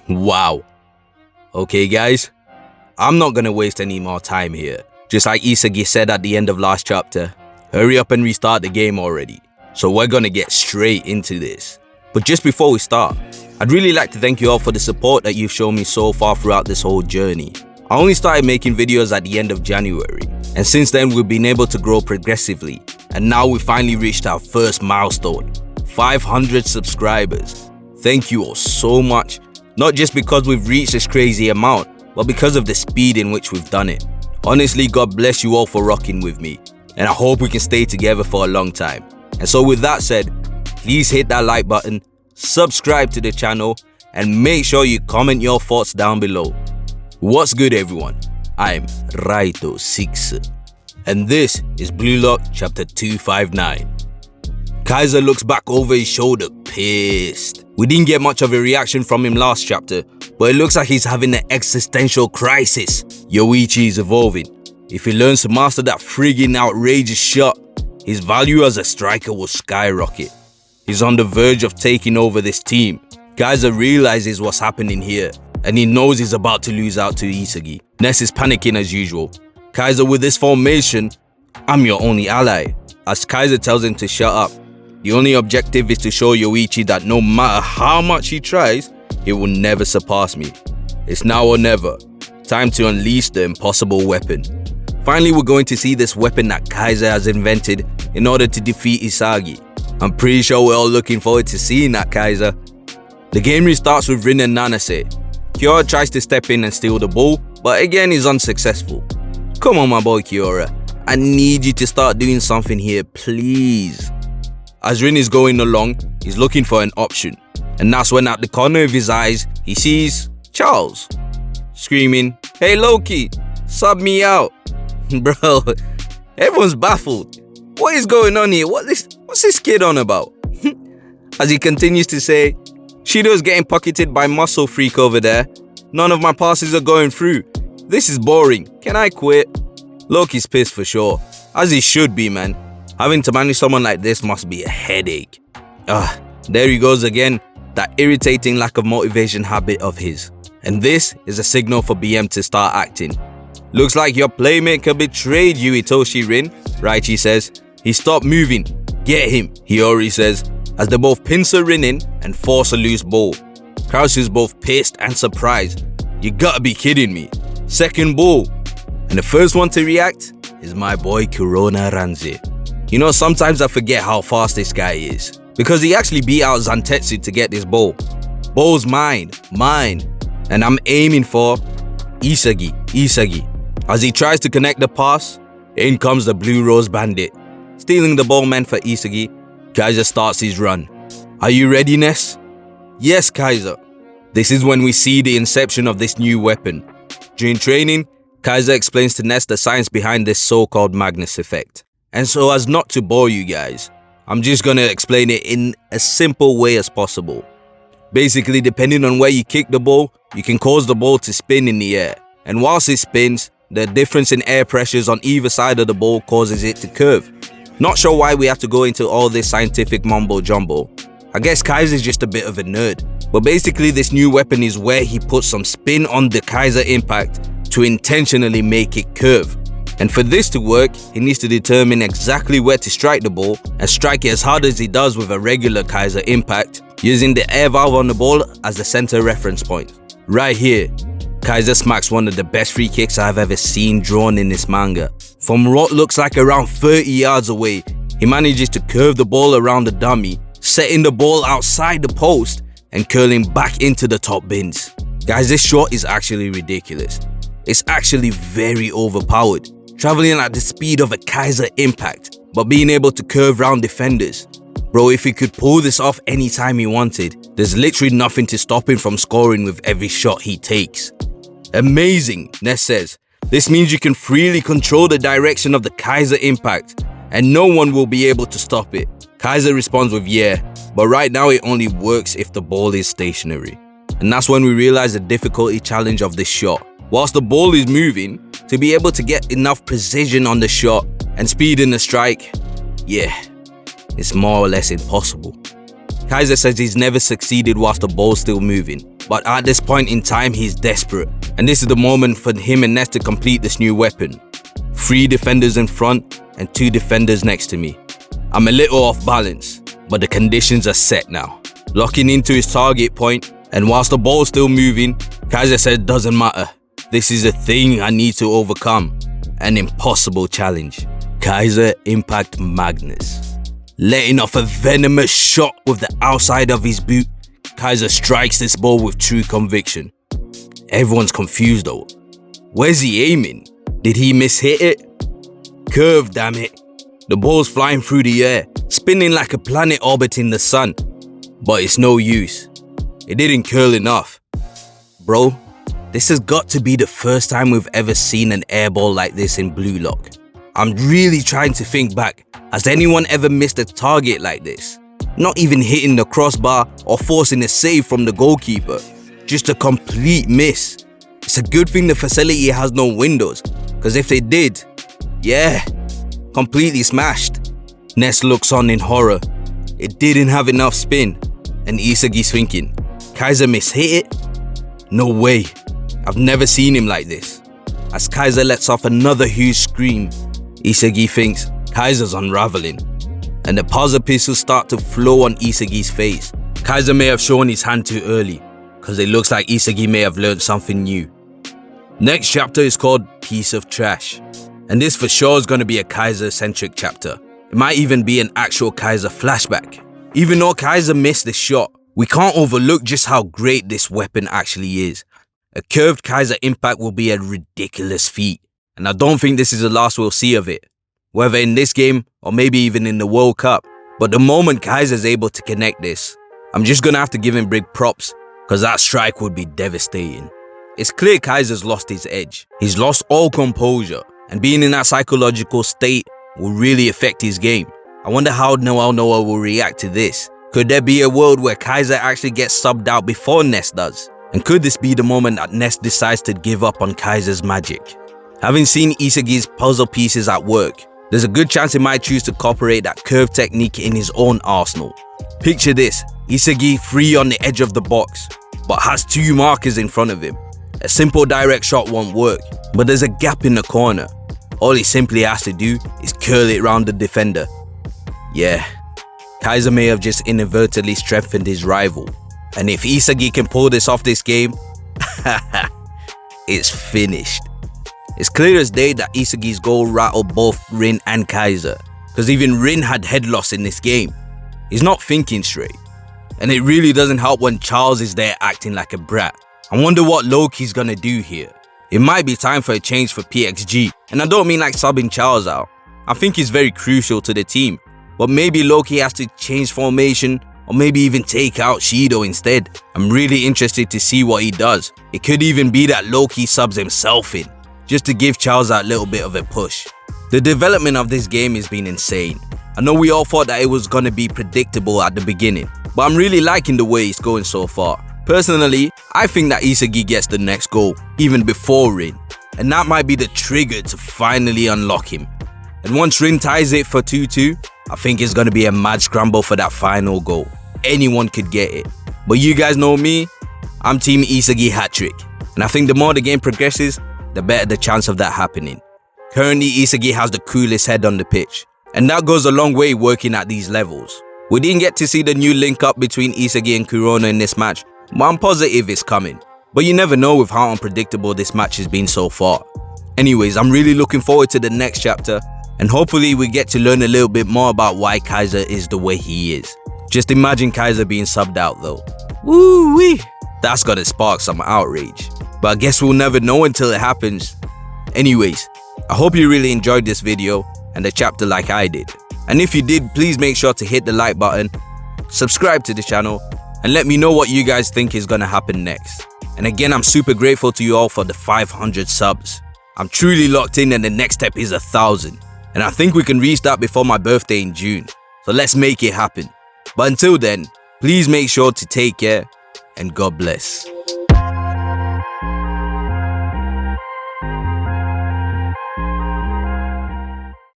Wow. Okay guys, I'm not gonna waste any more time here. Just like Isagi said at the end of last chapter, hurry up and restart the game already. So we're gonna get straight into this. But just before we start, I'd really like to thank you all for the support that you've shown me so far throughout this whole journey. I only started making videos at the end of January, and since then we've been able to grow progressively, and now we finally reached our first milestone, 500 subscribers. Thank you all so much, not just because we've reached this crazy amount, but because of the speed in which we've done it. Honestly, God bless you all for rocking with me, and I hope we can stay together for a long time. And so with that said, please hit that like button, subscribe to the channel, and make sure you comment your thoughts down below. What's good everyone? I'm Raito 6, and this is Blue Lock chapter 259. Kaiser looks back over his shoulder pissed. We didn't get much of a reaction from him last chapter, but it looks like he's having an existential crisis. Yoichi is evolving. If he learns to master that friggin' outrageous shot, his value as a striker will skyrocket. He's on the verge of taking over this team. Kaiser realizes what's happening here, and he knows he's about to lose out to Isagi. Ness is panicking as usual. Kaiser, with this formation, I'm your only ally, as Kaiser tells him to shut up. The only objective is to show Yoichi that no matter how much he tries, he will never surpass me. It's now or never. Time to unleash the impossible weapon. Finally, we're going to see this weapon that Kaiser has invented in order to defeat Isagi. I'm pretty sure we're all looking forward to seeing that, Kaiser. The game restarts with Rin and Nanase. Kiyora tries to step in and steal the ball, but again is unsuccessful. Come on my boy Kiyora, I need you to start doing something here, please. As Rin is going along, he's looking for an option, and that's when at the corner of his eyes, he sees Charles, screaming, "Hey Loki, sub me out." Bro, everyone's baffled. What is going on here? What's this kid on about? As he continues to say, "Shido's getting pocketed by muscle freak over there. None of my passes are going through. This is boring. Can I quit?" Loki's pissed for sure, as he should be, man. Having to manage someone like this must be a headache. There he goes again, that irritating lack of motivation habit of his. And this is a signal for BM to start acting. "Looks like your playmaker betrayed you, Itoshi Rin," Raichi says. "He stopped moving. Get him," Hiyori says, as they both pincer Rin in and force a loose ball. Karasu's both pissed and surprised. "You gotta be kidding me. Second ball." And the first one to react is my boy Kurona Ranze. You know, sometimes I forget how fast this guy is, because he actually beat out Zantetsu to get this ball. Ball's mine. And I'm aiming for Isagi. As he tries to connect the pass, in comes the Blue Rose Bandit. Stealing the ball meant for Isagi, Kaiser starts his run. "Are you ready, Ness?" "Yes, Kaiser." This is when we see the inception of this new weapon. During training, Kaiser explains to Ness the science behind this so-called Magnus effect. And so as not to bore you guys, I'm just gonna explain it in a simple way as possible. Basically, depending on where you kick the ball, you can cause the ball to spin in the air. And whilst it spins, the difference in air pressures on either side of the ball causes it to curve. Not sure why we have to go into all this scientific mumbo jumbo. I guess Kaiser's just a bit of a nerd. But basically, this new weapon is where he puts some spin on the Kaiser impact to intentionally make it curve. And for this to work, he needs to determine exactly where to strike the ball and strike it as hard as he does with a regular Kaiser impact, using the air valve on the ball as the center reference point. Right here, Kaiser smacks one of the best free kicks I've ever seen drawn in this manga. From what looks like around 30 yards away, he manages to curve the ball around the dummy, setting the ball outside the post and curling back into the top bins. Guys, this shot is actually ridiculous. It's actually very overpowered, traveling at the speed of a Kaiser impact, but being able to curve round defenders. Bro, if he could pull this off anytime he wanted, there's literally nothing to stop him from scoring with every shot he takes. Amazing, Ness says. This means you can freely control the direction of the Kaiser impact, and no one will be able to stop it. Kaiser responds with yeah, but right now it only works if the ball is stationary. And that's when we realize the difficulty challenge of this shot. Whilst the ball is moving, to be able to get enough precision on the shot and speed in the strike, yeah, it's more or less impossible. Kaiser says he's never succeeded whilst the ball's still moving, But at this point in time, he's desperate. And this is the moment for him and Ness to complete this new weapon. 3 defenders in front and 2 defenders next to me. I'm a little off balance, but the conditions are set now. Locking into his target point, and whilst the ball's still moving, Kaiser said doesn't matter. This is a thing I need to overcome. An impossible challenge. Kaiser impact Magnus. Letting off a venomous shot with the outside of his boot, Kaiser strikes this ball with true conviction. Everyone's confused though. Where's he aiming? Did he mishit it? Curve, damn it. The ball's flying through the air, spinning like a planet orbiting the sun. But it's no use. It didn't curl enough. Bro, this has got to be the first time we've ever seen an air ball like this in BLUELOCK. I'm really trying to think back. Has anyone ever missed a target like this? Not even hitting the crossbar or forcing a save from the goalkeeper. Just a complete miss. It's a good thing the facility has no windows, because if they did, yeah, completely smashed. Ness looks on in horror. It didn't have enough spin, and Isagi's thinking, Kaiser mishit it? No way. I've never seen him like this. As Kaiser lets off another huge scream, Isagi thinks Kaiser's unraveling, and the pulsar pistols start to flow on Isagi's face. Kaiser may have shown his hand too early, because it looks like Isagi may have learned something new. Next chapter is called Piece of Trash, and this for sure is going to be a Kaiser-centric chapter. It might even be an actual Kaiser flashback. Even though Kaiser missed the shot, we can't overlook just how great this weapon actually is. A curved Kaiser impact will be a ridiculous feat, and I don't think this is the last we'll see of it, whether in this game or maybe even in the World Cup. But the moment Kaiser's able to connect this, I'm just gonna have to give him big props, because that strike would be devastating. It's clear Kaiser's lost his edge. He's lost all composure, and being in that psychological state will really affect his game. I wonder how Noah will react to this. Could there be a world where Kaiser actually gets subbed out before Ness does? And could this be the moment that Ness decides to give up on Kaiser's magic? Having seen Isagi's puzzle pieces at work, there's a good chance he might choose to incorporate that curve technique in his own arsenal. Picture this, Isagi free on the edge of the box, but has 2 markers in front of him. A simple direct shot won't work, but there's a gap in the corner. All he simply has to do is curl it round the defender. Yeah, Kaiser may have just inadvertently strengthened his rival. And if Isagi can pull this off this game, it's finished. It's clear as day that Isagi's goal rattled both Rin and Kaiser, because even Rin had head loss in this game. He's not thinking straight. And it really doesn't help when Charles is there acting like a brat. I wonder what Loki's gonna do here. It might be time for a change for PXG, and I don't mean like subbing Charles out. I think he's very crucial to the team, but maybe Loki has to change formation, or maybe even take out Shido instead. I'm really interested to see what he does. It could even be that Loki subs himself in, just to give Charles that little bit of a push. The development of this game has been insane. I know we all thought that it was gonna be predictable at the beginning, but I'm really liking the way it's going so far. Personally, I think that Isagi gets the next goal, even before Rin, and that might be the trigger to finally unlock him. And once Rin ties it for 2-2, I think it's gonna be a mad scramble for that final goal. Anyone could get it. But you guys know me, I'm team Isagi hat-trick, and I think the more the game progresses, the better the chance of that happening. Currently, Isagi has the coolest head on the pitch, and that goes a long way working at these levels. We didn't get to see the new link up between Isagi and Kurona in this match, but I'm positive it's coming. But you never know with how unpredictable this match has been so far. Anyways, I'm really looking forward to the next chapter, and hopefully we get to learn a little bit more about why Kaiser is the way he is. Just imagine Kaiser being subbed out though. Woo-wee! That's gotta spark some outrage. But I guess we'll never know until it happens. Anyways, I hope you really enjoyed this video and the chapter like I did. And if you did, please make sure to hit the like button, subscribe to the channel, and let me know what you guys think is gonna happen next. And again, I'm super grateful to you all for the 500 subs. I'm truly locked in, and the next step is 1,000. And I think we can reach that before my birthday in June. So let's make it happen. But until then, please make sure to take care, and God bless.